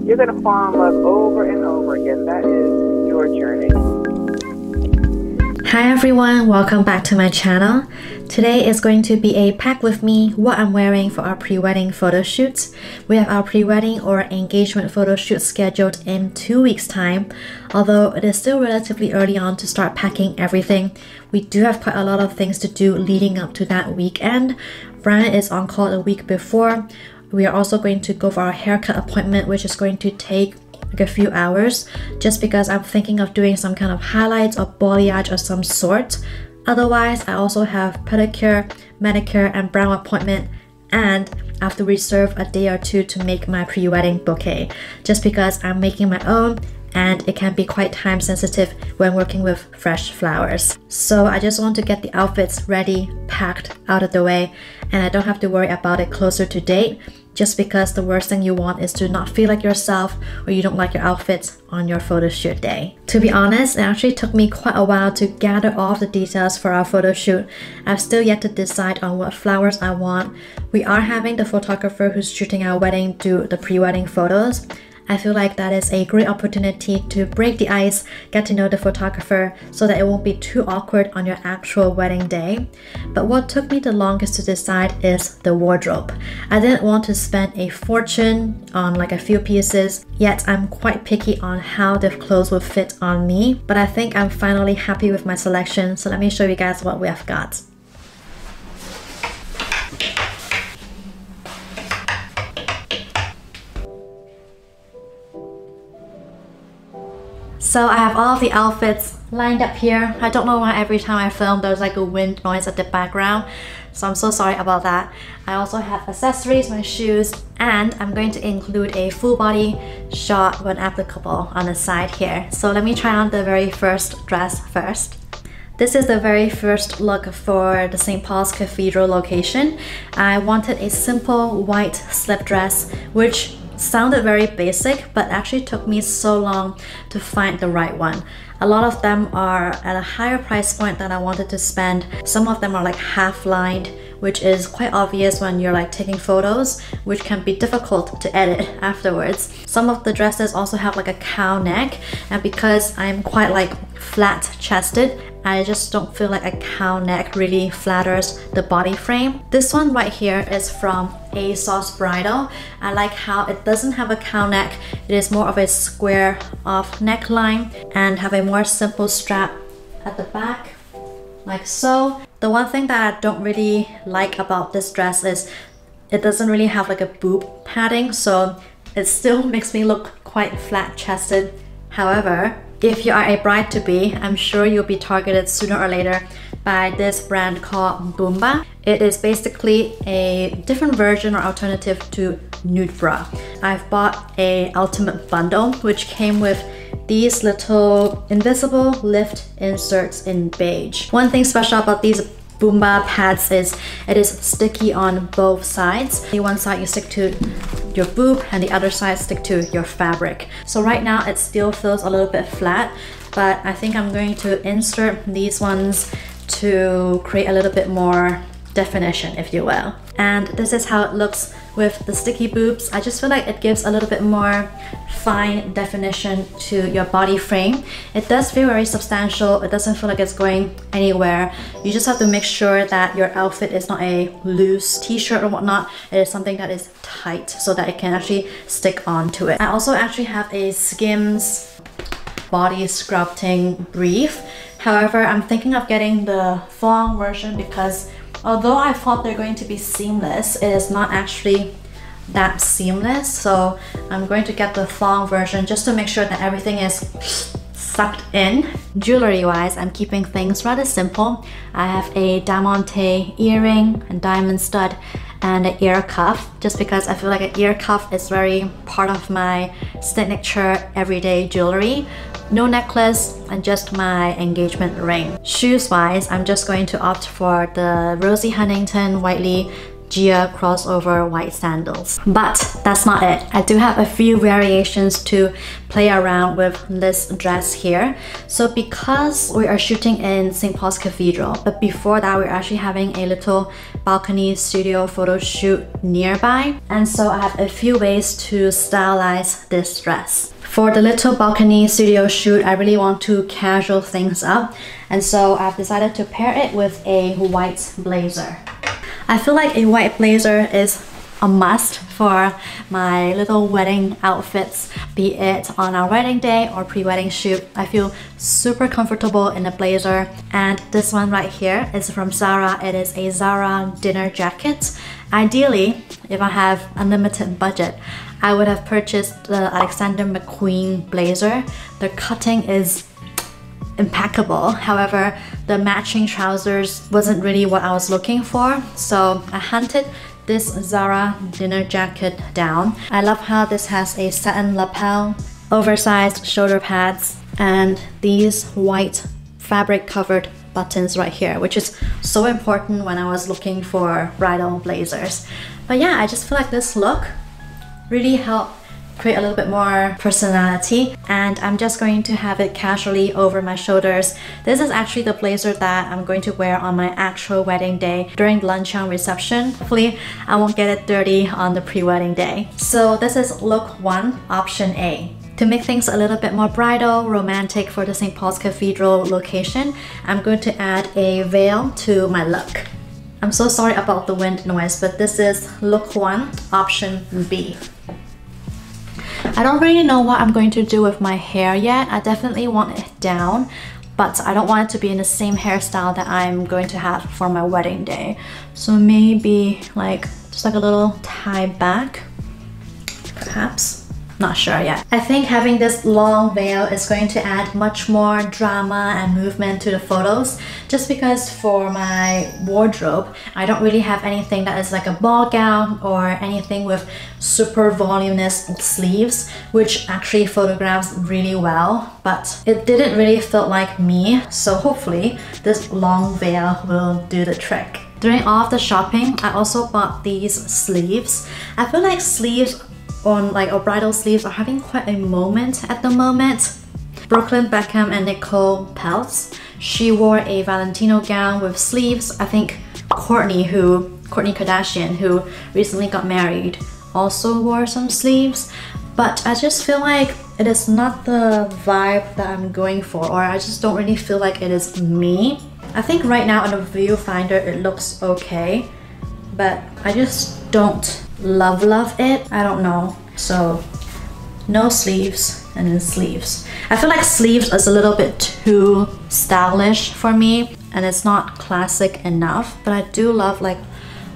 You're going to fall in love over and over again. That is your journey. Hi everyone, welcome back to my channel. Today is going to be a pack with me what I'm wearing for our pre-wedding photo shoots. We have our pre-wedding or engagement photo shoot scheduled in 2 weeks time. Although it is still relatively early on to start packing everything, we do have quite a lot of things to do leading up to that weekend. Brian is on call a week before. We are also going to go for our haircut appointment, which is going to take like a few hours, just because I'm thinking of doing some kind of highlights or balayage of some sort. Otherwise, I also have pedicure, manicure, and brow appointment, and I have to reserve a day or two to make my pre-wedding bouquet, just because I'm making my own and it can be quite time sensitive when working with fresh flowers. So I just want to get the outfits ready, packed, out of the way, and I don't have to worry about it closer to date, just because the worst thing you want is to not feel like yourself or you don't like your outfits on your photo shoot day. To be honest, it actually took me quite a while to gather all of the details for our photo shoot. I've still yet to decide on what flowers I want. We are having the photographer who's shooting our wedding do the pre-wedding photos. I feel like that is a great opportunity to break the ice, get to know the photographer so that it won't be too awkward on your actual wedding day. But what took me the longest to decide is the wardrobe. I didn't want to spend a fortune on like a few pieces, yet I'm quite picky on how the clothes will fit on me. But I think I'm finally happy with my selection, so let me show you guys what we have got. So I have all of the outfits lined up here. I don't know why every time I film there's like a wind noise at the background, so I'm so sorry about that. I also have accessories, my shoes, and I'm going to include a full body shot when applicable on the side here. So let me try on the very first dress first. This is the very first look for the St. Paul's Cathedral location. I wanted a simple white slip dress, which sounded very basic, but actually took me so long to find the right one. A lot of them are at a higher price point than I wanted to spend. Some of them are like half lined, which is quite obvious when you're like taking photos, which can be difficult to edit afterwards. Some of the dresses also have like a cow neck, and because I'm quite like flat chested, I just don't feel like a cow neck really flatters the body frame. This one right here is from ASOS Bridal. I like how it doesn't have a cow neck. It is more of a square off neckline and have a more simple strap at the back, like so. The one thing that I don't really like about this dress is it doesn't really have like a boob padding, so it still makes me look quite flat chested. However, if you are a bride-to-be, I'm sure you'll be targeted sooner or later by this brand called Boomba. It is basically a different version or alternative to nude bra. I've bought a ultimate bundle, which came with these little invisible lift inserts in beige. One thing special about these Boomba pads is it is sticky on both sides. The one side you stick to your boob and the other side stick to your fabric. So right now it still feels a little bit flat, but I think I'm going to insert these ones to create a little bit more definition, if you will. And this is how it looks with the sticky boobs. I just feel like it gives a little bit more fine definition to your body frame. It does feel very substantial. It doesn't feel like it's going anywhere. You just have to make sure that your outfit is not a loose t-shirt or whatnot. It is something that is tight so that it can actually stick onto it. I also actually have a Skims body sculpting brief. However, I'm thinking of getting the thong version because although I thought they're going to be seamless, it is not actually that seamless. So I'm going to get the thong version just to make sure that everything is sucked in. Jewelry wise, I'm keeping things rather simple. I have a diamante earring and diamond stud and an ear cuff, just because I feel like an ear cuff is very part of my signature everyday jewelry. No necklace and just my engagement ring. Shoes wise, I'm just going to opt for the Rosie Huntington Whiteley Gia crossover white sandals. But that's not it. I do have a few variations to play around with this dress here. So because we are shooting in St. Paul's Cathedral, but before that we're actually having a little balcony studio photo shoot nearby, and so I have a few ways to stylize this dress. For the little balcony studio shoot, I really want to casual things up, and so I've decided to pair it with a white blazer. I feel like a white blazer is a must for my little wedding outfits, be it on our wedding day or pre-wedding shoot. I feel super comfortable in a blazer, and this one right here is from Zara. It is a Zara dinner jacket. Ideally, if I have unlimited budget, I would have purchased the Alexander McQueen blazer. The cutting is impeccable. However, the matching trousers wasn't really what I was looking for, so I hunted this Zara dinner jacket down. I love how this has a satin lapel, oversized shoulder pads, and these white fabric covered buttons right here, which is so important when I was looking for bridal blazers. But yeah, I just feel like this look really helped create a little bit more personality, and I'm just going to have it casually over my shoulders. This is actually the blazer that I'm going to wear on my actual wedding day during the luncheon reception. Hopefully I won't get it dirty on the pre-wedding day. So this is look 1, option A. To make things a little bit more bridal, romantic for the St. Paul's Cathedral location, I'm going to add a veil to my look. I'm so sorry about the wind noise, but this is look 1, option B. I don't really know what I'm going to do with my hair yet. I definitely want it down, but I don't want it to be in the same hairstyle that I'm going to have for my wedding day. So maybe like just like a little tie back, perhaps. Not sure yet. I think having this long veil is going to add much more drama and movement to the photos, just because for my wardrobe, I don't really have anything that is like a ball gown or anything with super voluminous sleeves, which actually photographs really well, but it didn't really feel like me, so hopefully this long veil will do the trick. During all of the shopping, I also bought these sleeves. I feel like sleeves or bridal sleeves are having quite a moment at the moment. Brooklyn Beckham and Nicole Peltz, she wore a Valentino gown with sleeves. I think Kourtney Kardashian, who recently got married, also wore some sleeves. But I just feel like it is not the vibe that I'm going for, or I just don't really feel like it is me. I think right now in the viewfinder it looks okay, but I just don't love it. I don't know. So no sleeves and then sleeves. I feel like sleeves is a little bit too stylish for me, and it's not classic enough, but I do love like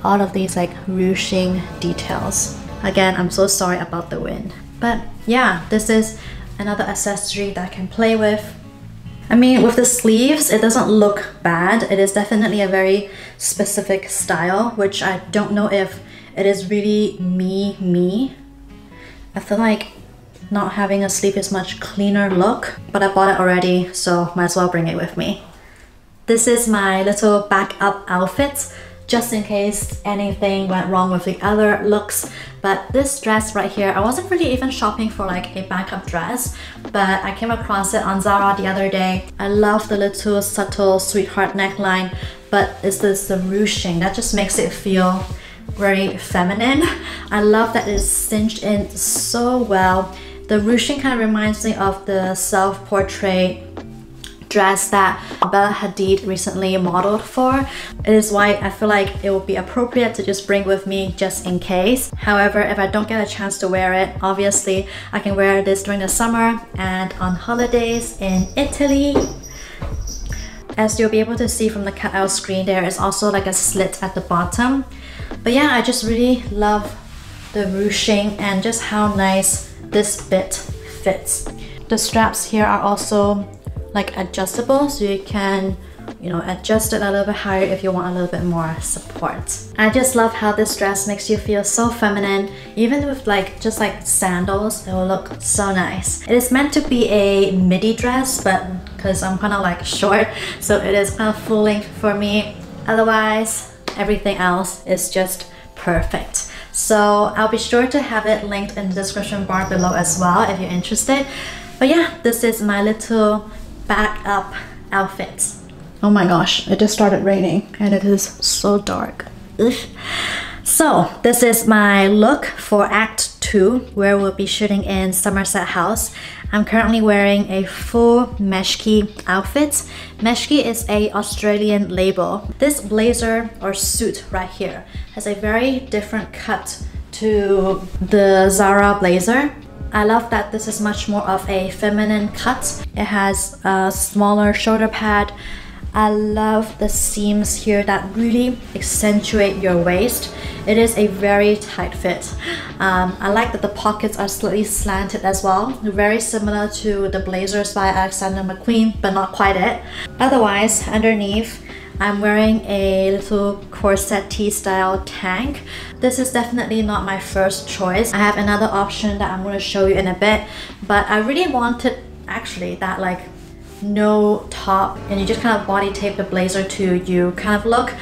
all of these like ruching details. Again, I'm so sorry about the wind. But yeah, this is another accessory that I can play with. I mean, with the sleeves, it doesn't look bad. It is definitely a very specific style, which I don't know if it is really me. I feel like not having a sleeve is much cleaner look, but I bought it already, so might as well bring it with me. This is my little backup outfit, just in case anything went wrong with the other looks. But this dress right here, I wasn't really even shopping for like a backup dress, but I came across it on Zara the other day. I love the little subtle sweetheart neckline, but it's the ruching that just makes it feel very feminine. I love that it's cinched in so well. The ruching kind of reminds me of the self-portrait dress that Bella Hadid recently modeled for. It is white. I feel like it would be appropriate to just bring with me just in case. However, if I don't get a chance to wear it, obviously I can wear this during the summer and on holidays in Italy. As you'll be able to see from the cutout screen, there is also like a slit at the bottom. But yeah, I just really love the ruching and just how nice this bit fits. The straps here are also like adjustable, so you can, you know, adjust it a little bit higher if you want a little bit more support. I just love how this dress makes you feel so feminine. Even with like just like sandals, it will look so nice. It is meant to be a midi dress, but because I'm kind of like short, so it is kind of full length for me. Otherwise, everything else is just perfect. So I'll be sure to have it linked in the description bar below as well if you're interested. But yeah, this is my little backup outfit. Oh my gosh, it just started raining and it is so dark. Ugh. So this is my look for Act 2, where we'll be shooting in Somerset House. I'm currently wearing a full meshki outfit. Meshki is an Australian label. This blazer or suit right here has a very different cut to the Zara blazer. I love that this is much more of a feminine cut. It has a smaller shoulder pad. I love the seams here that really accentuate your waist. It is a very tight fit. I like that the pockets are slightly slanted as well. Very similar to the blazers by Alexander McQueen, but not quite it. Otherwise, underneath, I'm wearing a little corset-y style tank. This is definitely not my first choice. I have another option that I'm going to show you in a bit, but I really wanted actually that like no top and you just kind of body tape the blazer to you kind of look,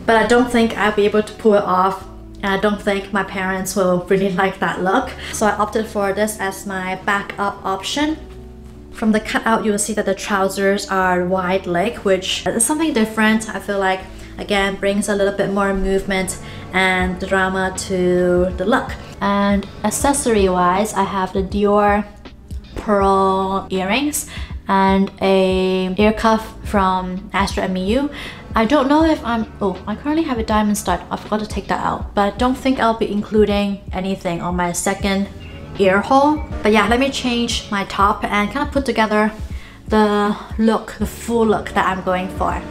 but I don't think I'll be able to pull it off, and I don't think my parents will really like that look. So I opted for this as my backup option. From the cutout, you will see that the trousers are wide leg, which is something different. I feel like, again, brings a little bit more movement and drama to the look. And accessory wise, I have the Dior pearl earrings and a ear cuff from Astra MU. I don't know if I currently have a diamond stud. I forgot to take that out, but I don't think I'll be including anything on my second ear hole. But yeah, let me change my top and kind of put together the look, the full look that I'm going for.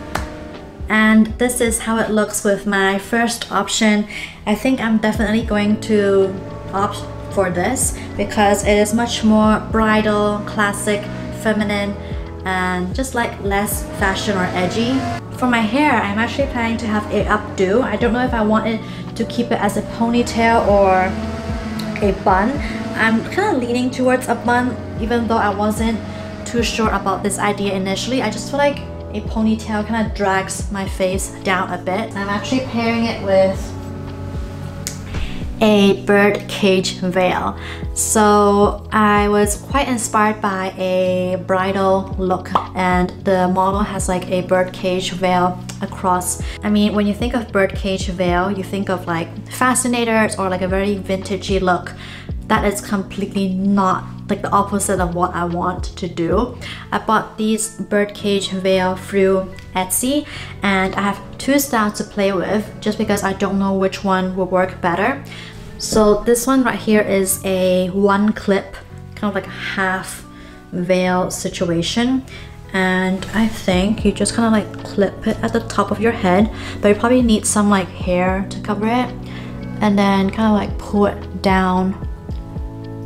And this is how it looks with my first option. I think I'm definitely going to opt for this because it is much more bridal, classic, feminine, and just like less fashion or edgy. For my hair, I'm actually planning to have a updo. I don't know if I wanted to keep it as a ponytail or a bun. I'm kind of leaning towards a bun, even though I wasn't too sure about this idea initially. I just feel like a ponytail kind of drags my face down a bit. I'm actually pairing it with a bird cage veil. So I was quite inspired by a bridal look, and the model has like a bird cage veil across. I mean, when you think of bird cage veil, you think of like fascinators or like a very vintagey look. That is completely not like the opposite of what I want to do. I bought these birdcage veil through Etsy, and I have two styles to play with just because I don't know which one will work better. So this one right here is a one clip, kind of like a half veil situation. And I think you just kind of like clip it at the top of your head, but you probably need some like hair to cover it, and then kind of like pull it down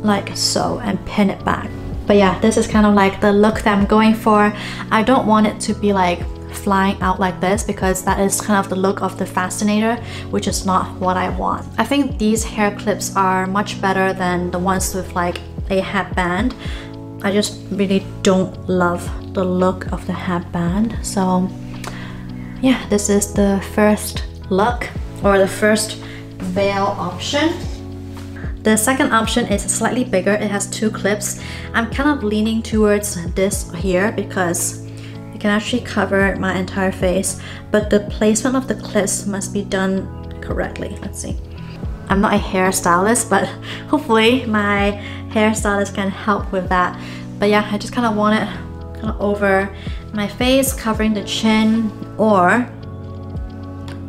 like so and pin it back. But yeah, this is kind of like the look that I'm going for. I don't want it to be like flying out like this because that is kind of the look of the fascinator, which is not what I want. I think these hair clips are much better than the ones with like a headband. I just really don't love the look of the headband. So yeah, this is the first look, or the first veil option. The second option is slightly bigger. It has two clips. I'm kind of leaning towards this here because it can actually cover my entire face, but the placement of the clips must be done correctly. Let's see. I'm not a hairstylist, but hopefully my hairstylist can help with that. But yeah, I just kind of want it kind of over my face, covering the chin or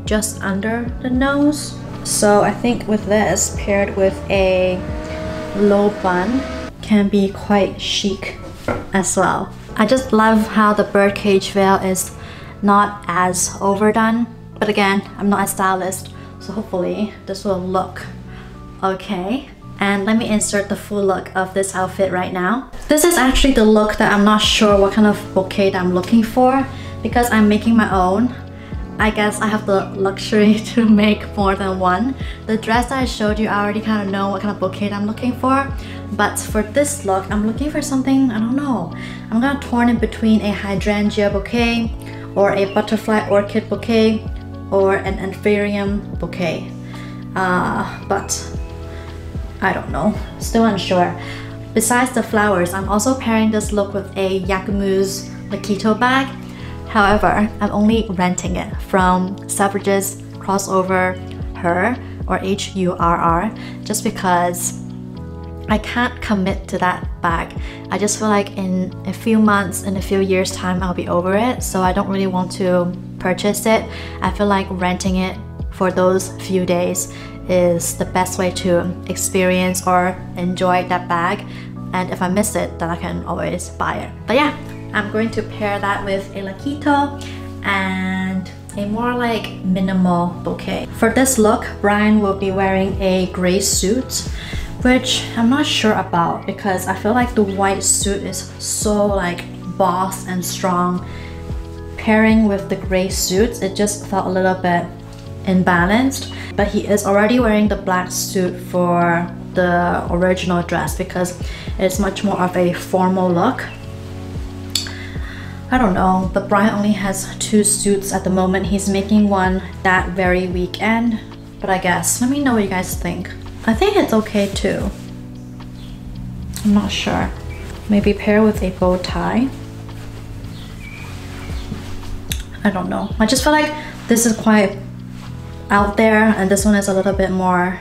just under the nose. So I think with this paired with a low bun can be quite chic as well. I just love how the birdcage veil is not as overdone, but again, I'm not a stylist, so hopefully this will look okay. And let me insert the full look of this outfit right now. This is actually the look that I'm not sure what kind of bouquet that I'm looking for because I'm making my own. I guess I have the luxury to make more than one. The dress that I showed you, I already kind of know what kind of bouquet I'm looking for. But for this look, I'm looking for something, I don't know. I'm gonna torn in between a hydrangea bouquet or a butterfly orchid bouquet or an anthurium bouquet. but I don't know, still unsure. Besides the flowers, I'm also pairing this look with a Yakumo's Lakito bag. However, I'm only renting it from Selfridges crossover Her or HURR just because I can't commit to that bag. I just feel like in a few months, in a few years time, I'll be over it, so I don't really want to purchase it. I feel like renting it for those few days is the best way to experience or enjoy that bag, and if I miss it, then I can always buy it. But yeah, I'm going to pair that with a Lakito and a more like minimal bouquet. For this look, Brian will be wearing a gray suit, which I'm not sure about because I feel like the white suit is so like boss and strong. Pairing with the gray suit, it just felt a little bit imbalanced, but he is already wearing the black suit for the original dress because it's much more of a formal look. I don't know, but Brian only has 2 suits at the moment. He's making one that very weekend, but I guess, let me know what you guys think. I think it's okay too. I'm not sure. Maybe pair with a bow tie. I don't know. I just feel like this is quite out there and this one is a little bit more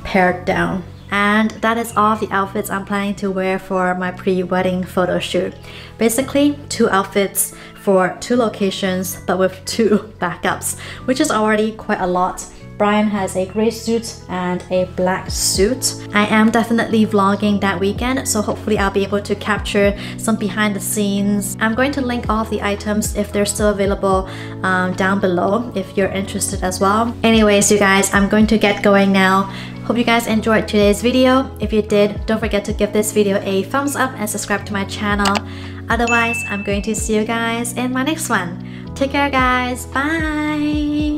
pared down. And that is all of the outfits I'm planning to wear for my pre-wedding photo shoot. Basically 2 outfits for 2 locations but with 2 backups, which is already quite a lot. Brian has a gray suit and a black suit. I am definitely vlogging that weekend, so hopefully I'll be able to capture some behind the scenes. I'm going to link all of the items if they're still available down below if you're interested as well. Anyways, you guys, I'm going to get going now. Hope you guys enjoyed today's video. If you did, don't forget to give this video a thumbs up and subscribe to my channel. Otherwise, I'm going to see you guys in my next one. Take care, guys. Bye!